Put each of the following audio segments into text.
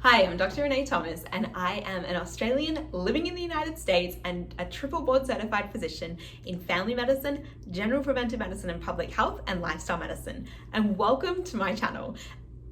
Hi, I'm Dr. Renae Thomas, and I am an Australian living in the United States and a triple board certified physician in family medicine, general preventive medicine and public health, and lifestyle medicine. And welcome to my channel.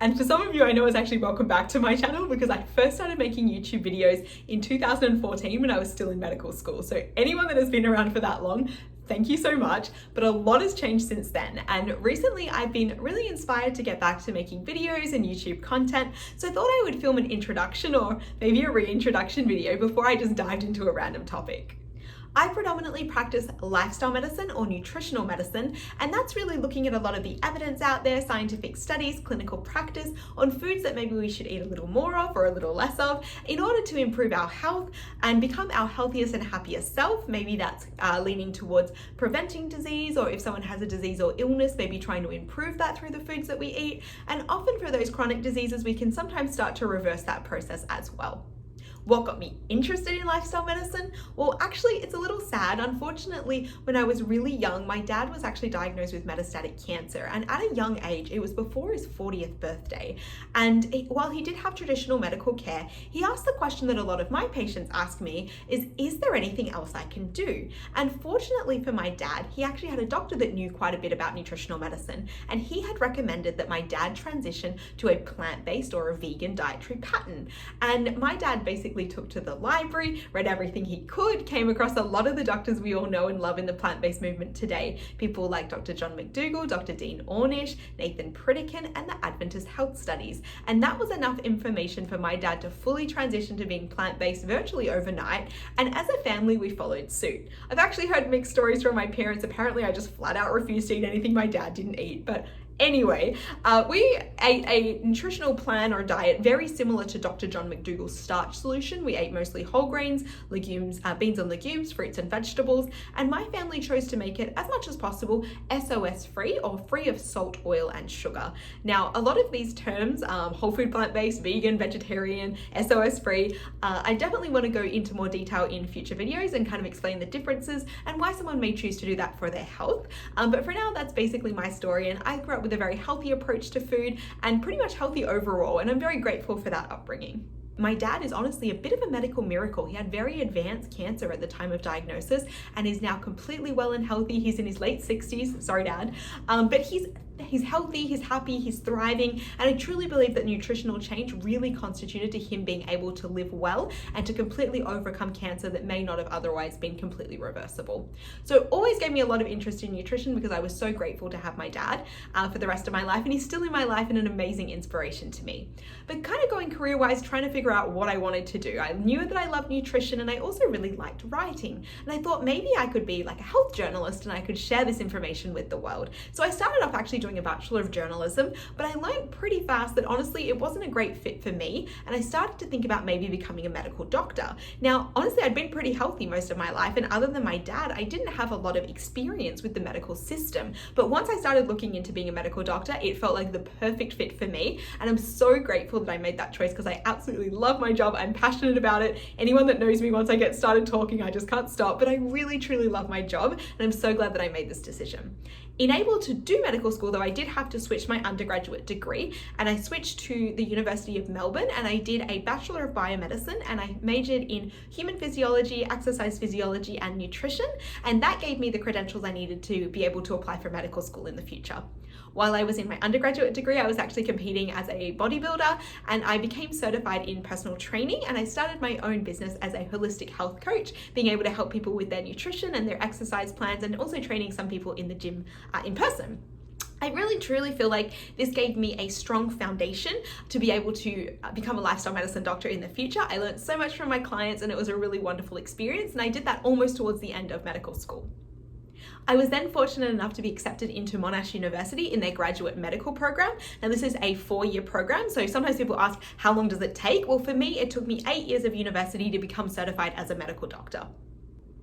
And for some of you, I know it's actually welcome back to my channel because I first started making YouTube videos in 2014 when I was still in medical school. So anyone that has been around for that long, thank you so much, but a lot has changed since then. And recently I've been really inspired to get back to making videos and YouTube content. So I thought I would film an introduction or maybe a reintroduction video before I just dived into a random topic. I predominantly practice lifestyle medicine or nutritional medicine, and that's really looking at a lot of the evidence out there, scientific studies, clinical practice on foods that maybe we should eat a little more of or a little less of in order to improve our health and become our healthiest and happiest self. Maybe that's leaning towards preventing disease, or if someone has a disease or illness, maybe trying to improve that through the foods that we eat. And often for those chronic diseases, we can sometimes start to reverse that process as well. What got me interested in lifestyle medicine? Well, actually, it's a little sad. Unfortunately, when I was really young, my dad was actually diagnosed with metastatic cancer. And at a young age, it was before his 40th birthday. And while he did have traditional medical care, he asked the question that a lot of my patients ask me is there anything else I can do? And fortunately for my dad, he actually had a doctor that knew quite a bit about nutritional medicine. And he had recommended that my dad transition to a plant-based or a vegan dietary pattern. And my dad basically took to the library, read everything he could, came across a lot of the doctors we all know and love in the plant-based movement today. People like Dr. John McDougall, Dr. Dean Ornish, Nathan Pritikin, and the Adventist Health Studies. And that was enough information for my dad to fully transition to being plant-based virtually overnight. And as a family, we followed suit. I've actually heard mixed stories from my parents. Apparently, I just flat out refused to eat anything my dad didn't eat, but anyway, we ate a nutritional plan or diet very similar to Dr. John McDougall's starch solution. We ate mostly whole grains, legumes, beans and legumes, fruits and vegetables, and my family chose to make it as much as possible SOS free or free of salt, oil and sugar. Now, a lot of these terms, whole food, plant-based, vegan, vegetarian, SOS free, I definitely want to go into more detail in future videos and kind of explain the differences and why someone may choose to do that for their health. But for now, that's basically my story, and I grew up with a very healthy approach to food and pretty much healthy overall, and I'm very grateful for that upbringing. My dad is honestly a bit of a medical miracle. He had very advanced cancer at the time of diagnosis and is now completely well and healthy. He's in his late 60s, sorry dad, but he's healthy, he's happy, he's thriving, and I truly believe that nutritional change really constituted to him being able to live well and to completely overcome cancer that may not have otherwise been completely reversible. So it always gave me a lot of interest in nutrition because I was so grateful to have my dad for the rest of my life, and he's still in my life and an amazing inspiration to me. But kind of going career-wise, trying to figure out what I wanted to do. I knew that I loved nutrition and I also really liked writing, and I thought maybe I could be like a health journalist and I could share this information with the world. So I started off actually doing a Bachelor of Journalism, but I learned pretty fast that honestly it wasn't a great fit for me, and I started to think about maybe becoming a medical doctor. Now, honestly, I'd been pretty healthy most of my life, and other than my dad, I didn't have a lot of experience with the medical system. But once I started looking into being a medical doctor, it felt like the perfect fit for me, and I'm so grateful that I made that choice because I absolutely love my job. I'm passionate about it. Anyone that knows me, once I get started talking, I just can't stop, but I really truly love my job, and I'm so glad that I made this decision. Able to do medical school, though, I did have to switch my undergraduate degree, and I switched to the University of Melbourne, and I did a Bachelor of Biomedicine, and I majored in human physiology, exercise physiology, and nutrition, and that gave me the credentials I needed to be able to apply for medical school in the future. While I was in my undergraduate degree, I was actually competing as a bodybuilder, and I became certified in personal training, and I started my own business as a holistic health coach, being able to help people with their nutrition and their exercise plans, and also training some people in the gym in person. I really truly feel like this gave me a strong foundation to be able to become a lifestyle medicine doctor in the future. I learned so much from my clients, and it was a really wonderful experience, and I did that almost towards the end of medical school. I was then fortunate enough to be accepted into Monash University in their graduate medical program. Now, this is a 4-year program, so sometimes people ask, how long does it take? Well, for me, it took me 8 years of university to become certified as a medical doctor.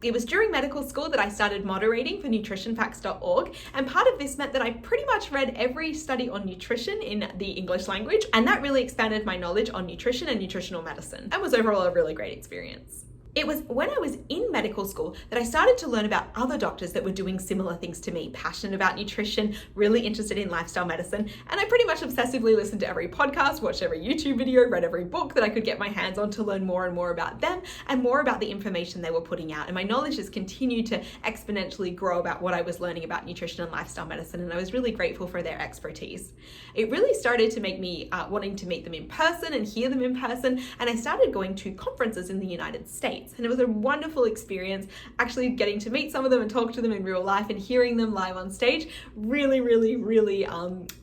It was during medical school that I started moderating for nutritionfacts.org, and part of this meant that I pretty much read every study on nutrition in the English language, and that really expanded my knowledge on nutrition and nutritional medicine, and was overall a really great experience. It was when I was in medical school that I started to learn about other doctors that were doing similar things to me, passionate about nutrition, really interested in lifestyle medicine, and I pretty much obsessively listened to every podcast, watched every YouTube video, read every book that I could get my hands on to learn more and more about them and more about the information they were putting out. And my knowledge has continued to exponentially grow about what I was learning about nutrition and lifestyle medicine, and I was really grateful for their expertise. It really started to make me wanting to meet them in person and hear them in person, and I started going to conferences in the United States. And it was a wonderful experience actually getting to meet some of them and talk to them in real life and hearing them live on stage. Really, really, really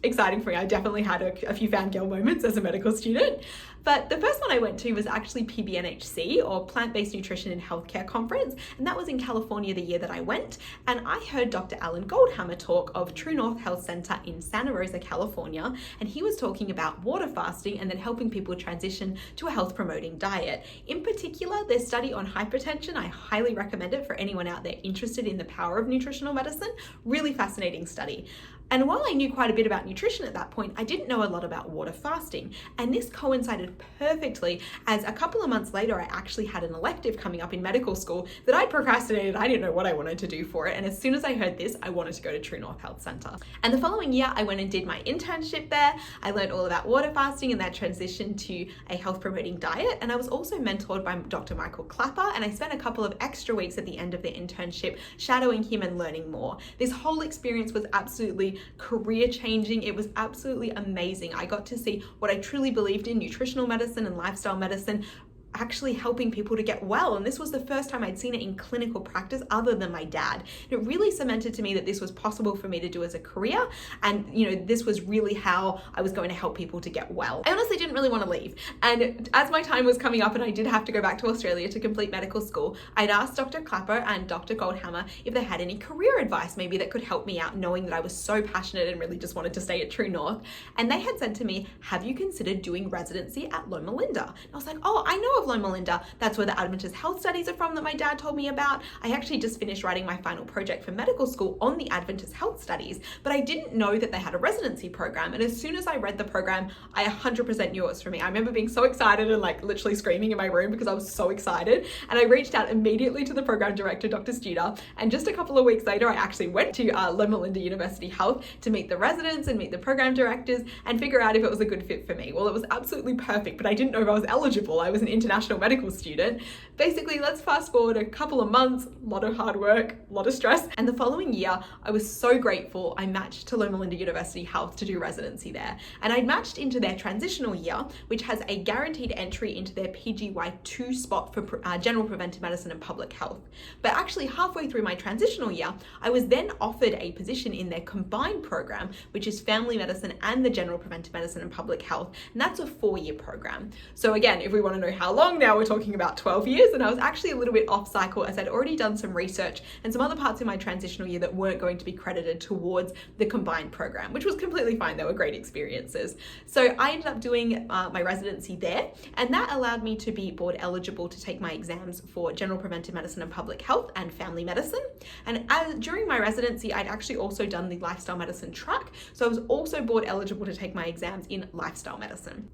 exciting for me. I definitely had a few fangirl moments as a medical student. But the first one I went to was actually PBNHC, or Plant-Based Nutrition and Healthcare Conference, and that was in California the year that I went. And I heard Dr. Alan Goldhammer talk of True North Health Center in Santa Rosa, California, and he was talking about water fasting and then helping people transition to a health promoting diet. In particular, their study on hypertension, I highly recommend it for anyone out there interested in the power of nutritional medicine. Really fascinating study. And while I knew quite a bit about nutrition at that point, I didn't know a lot about water fasting. And this coincided perfectly as a couple of months later, I actually had an elective coming up in medical school that I procrastinated. I didn't know what I wanted to do for it. And as soon as I heard this, I wanted to go to True North Health Center. And the following year, I went and did my internship there. I learned all about water fasting and that transition to a health promoting diet. And I was also mentored by Dr. Michael Clapper. And I spent a couple of extra weeks at the end of the internship shadowing him and learning more. This whole experience was absolutely career changing. It was absolutely amazing. I got to see what I truly believed in, nutritional medicine and lifestyle medicine, actually helping people to get well. And this was the first time I'd seen it in clinical practice other than my dad. It really cemented to me that this was possible for me to do as a career. And, this was really how I was going to help people to get well. I honestly didn't really want to leave. And as my time was coming up and I did have to go back to Australia to complete medical school, I'd asked Dr. Clapper and Dr. Goldhammer if they had any career advice maybe that could help me out, knowing that I was so passionate and really just wanted to stay at True North. And they had said to me, have you considered doing residency at Loma Linda? And I was like, oh, I know of Loma Linda. That's where the Adventist health studies are from that my dad told me about. I actually just finished writing my final project for medical school on the Adventist health studies, but I didn't know that they had a residency program. And as soon as I read the program, I 100% knew it was for me. I remember being so excited and literally screaming in my room because I was so excited. And I reached out immediately to the program director, Dr. Studer. And just a couple of weeks later, I actually went to Loma Linda University Health to meet the residents and meet the program directors and figure out if it was a good fit for me. Well, it was absolutely perfect, but I didn't know if I was eligible. I was an international medical student. Basically, let's fast forward a couple of months, a lot of hard work, a lot of stress. And the following year, I was so grateful I matched to Loma Linda University Health to do residency there. And I matched into their transitional year, which has a guaranteed entry into their PGY2 spot for general preventive medicine and public health. But actually halfway through my transitional year, I was then offered a position in their combined program, which is family medicine and the general preventive medicine and public health. And that's a 4-year program. So again, if we want to know how long now, we're talking about 12 years. And I was actually a little bit off cycle as I'd already done some research and some other parts in my transitional year that weren't going to be credited towards the combined program, which was completely fine. They were great experiences. So I ended up doing my residency there, and that allowed me to be board eligible to take my exams for general preventive medicine and public health and family medicine. And during my residency, I'd actually also done the lifestyle medicine track. So I was also board eligible to take my exams in lifestyle medicine.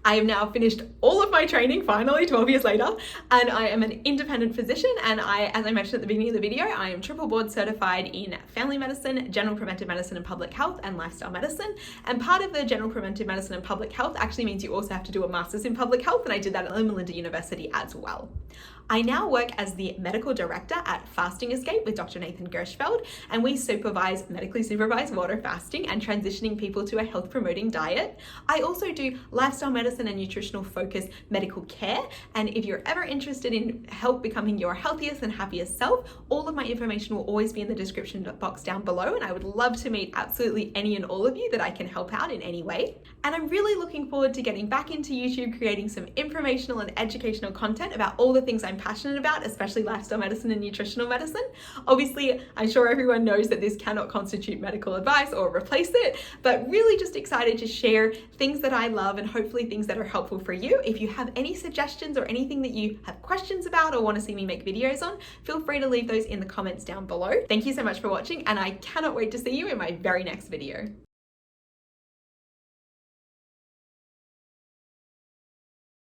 I have now finished all of my training, finally, 12 years later, and I am an independent physician. And as I mentioned at the beginning of the video, I am triple board certified in family medicine, general preventive medicine and public health, and lifestyle medicine. And part of the general preventive medicine and public health actually means you also have to do a master's in public health, and I did that at Loma Linda University as well. I now work as the medical director at Fasting Escape with Dr. Nathan Gershfeld, and we medically supervise water fasting and transitioning people to a health promoting diet. I also do lifestyle medicine and nutritional focused medical care. And if you're ever interested in becoming your healthiest and happiest self, all of my information will always be in the description box down below. And I would love to meet absolutely any and all of you that I can help out in any way. And I'm really looking forward to getting back into YouTube, creating some informational and educational content about all the things I'm passionate about, especially lifestyle medicine and nutritional medicine. Obviously, I'm sure everyone knows that this cannot constitute medical advice or replace it, but really just excited to share things that I love and hopefully things that are helpful for you. If you have any suggestions or anything that you have questions about or want to see me make videos on, feel free to leave those in the comments down below. Thank you so much for watching, and I cannot wait to see you in my very next video.